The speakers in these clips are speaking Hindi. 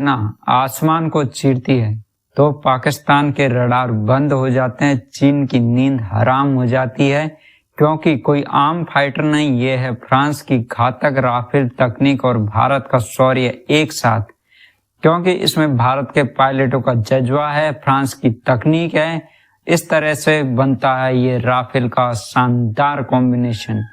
ना आसमान को चीरती है तो पाकिस्तान के रडार बंद हो जाते हैं, चीन की नींद हराम हो जाती है, क्योंकि कोई आम फाइटर नहीं, ये है फ्रांस की घातक राफेल तकनीक और भारत का शौर्य एक साथ। क्योंकि इसमें भारत के पायलटों का जज्बा है, फ्रांस की तकनीक है, इस तरह से बनता है ये राफेल का शानदार कॉम्बिनेशन।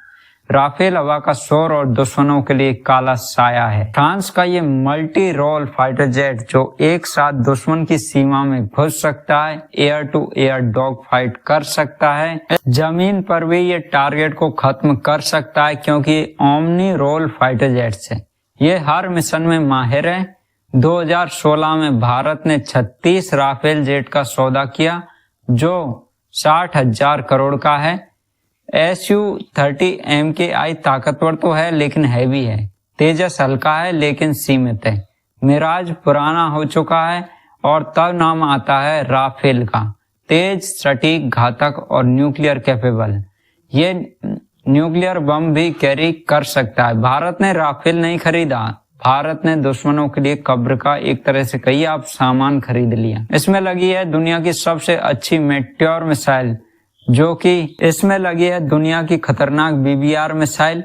राफेल हवा का शोर और दुश्मनों के लिए काला साया है। फ्रांस का ये मल्टी रोल फाइटर जेट जो एक साथ दुश्मन की सीमा में घुस सकता है, air to air dog fight कर सकता है, जमीन पर भी ये टारगेट को खत्म कर सकता है, क्योंकि ओमनी रोल फाइटर जेट्स है। ये हर मिशन में माहिर है। 2016 में भारत ने 36 राफेल जेट का सौदा किया जो 60,000 करोड़ का है। Su-30 MKI ताकतवर तो है लेकिन हैवी है, तेजस हल्का है लेकिन सीमित है, मिराज पुराना हो चुका है और तब नाम आता है राफेल का, तेज, सटीक, घातक और न्यूक्लियर कैपेबल। ये न्यूक्लियर बम भी कैरी कर सकता है। भारत ने राफेल नहीं खरीदा, भारत ने दुश्मनों के लिए कब्र का एक तरह से कहिए आप सामान खरीद लिया। इसमें लगी है दुनिया की सबसे अच्छी मेट्योर मिसाइल, जो कि इसमें लगी है दुनिया की खतरनाक BBR मिसाइल,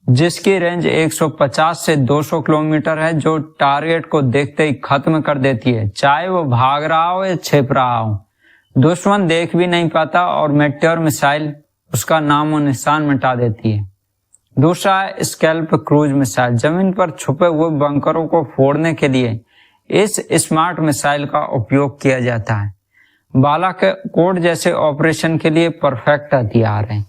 जिसकी रेंज 150 से 200 किलोमीटर है, जो टारगेट को देखते ही खत्म कर देती है, चाहे वो भाग रहा हो या छिप रहा हो। दुश्मन देख भी नहीं पाता और मेट्योर मिसाइल उसका नामो निशान मिटा देती है। दूसरा है स्कैल्प क्रूज मिसाइल। जमीन पर छुपे हुए बंकरों को फोड़ने के लिए इस स्मार्ट मिसाइल का उपयोग किया जाता है। बालाकोट जैसे ऑपरेशन के लिए परफेक्ट हथियार है।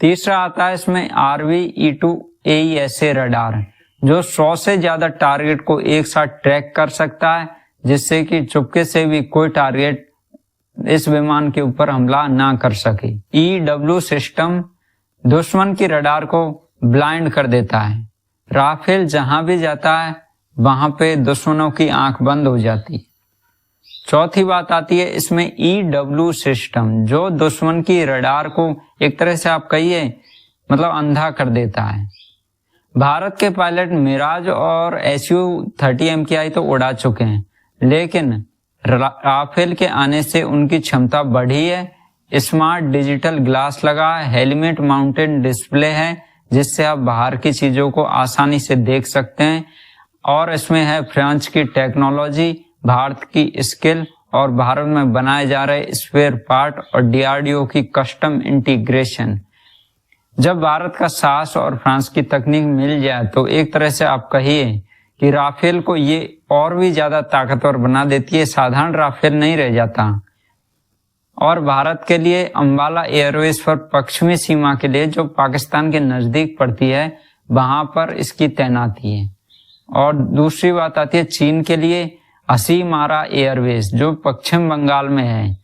तीसरा आता है इसमें RV-E2 AESA रडार, जो 100 से ज्यादा टारगेट को एक साथ ट्रैक कर सकता है, जिससे कि चुपके से भी कोई टारगेट इस विमान के ऊपर हमला ना कर सके। EW सिस्टम दुश्मन की रडार को ब्लाइंड कर देता है। राफेल जहां भी जाता है वहां पे दुश्मनों की आंख बंद हो जाती है। चौथी बात आती है इसमें EW सिस्टम, जो दुश्मन की रडार को एक तरह से आप कहिए मतलब अंधा कर देता है। भारत के पायलट मिराज और Su-30 MKI तो उड़ा चुके हैं, लेकिन राफेल के आने से उनकी क्षमता बढ़ी है। स्मार्ट डिजिटल ग्लास लगा है, हेलमेट माउंटेड डिस्प्ले है, जिससे आप बाहर की चीजों को आसानी से देख सकते हैं, और इसमें है फ्रांस की टेक्नोलॉजी, भारत की स्किल और भारत में बनाए जा रहे स्पेयर पार्ट और DRDO की कस्टम इंटीग्रेशन। जब भारत का साहस और फ्रांस की तकनीक मिल जाए तो एक तरह से आप कहिए कि राफेल को ये और भी ज्यादा ताकतवर बना देती है, साधारण राफेल नहीं रह जाता। और भारत के लिए अंबाला एयरवेज पर पश्चिमी सीमा के लिए, जो पाकिस्तान के नजदीक पड़ती है, वहां पर इसकी तैनाती है। और दूसरी बात आती है चीन के लिए असीमारा एयरवेज, जो पश्चिम बंगाल में है,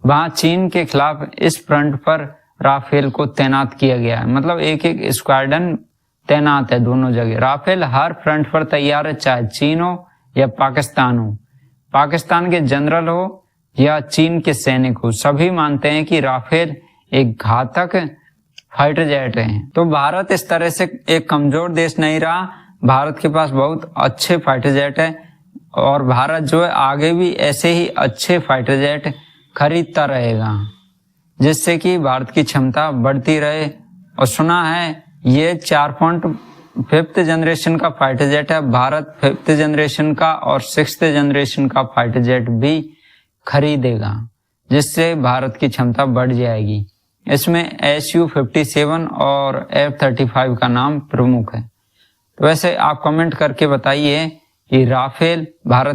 वहां चीन के खिलाफ इस फ्रंट पर राफेल को तैनात किया गया है। मतलब एक एक स्क्वाड्रन तैनात है दोनों जगह। राफेल हर फ्रंट पर तैयार है, चाहे चीन हो या पाकिस्तान हो, पाकिस्तान के जनरल हो या चीन के सैनिक हो, सभी मानते हैं कि राफेल एक घातक फाइटर जेट है। तो भारत इस तरह से एक कमजोर देश नहीं रहा, भारत के पास बहुत अच्छे फाइटर जेट है, और भारत जो है आगे भी ऐसे ही अच्छे फाइटर जेट खरीदता रहेगा, जिससे कि भारत की क्षमता बढ़ती रहे। और सुना है ये 4.5th जनरेशन का फाइटर जेट है, भारत 5th जनरेशन का और 6th जनरेशन का फाइटर जेट भी खरीदेगा, जिससे भारत की क्षमता बढ़ जाएगी। इसमें Su-57 और F-35 का नाम प्रमुख है। तो वैसे आप कमेंट करके बताइए कि राफेल भारत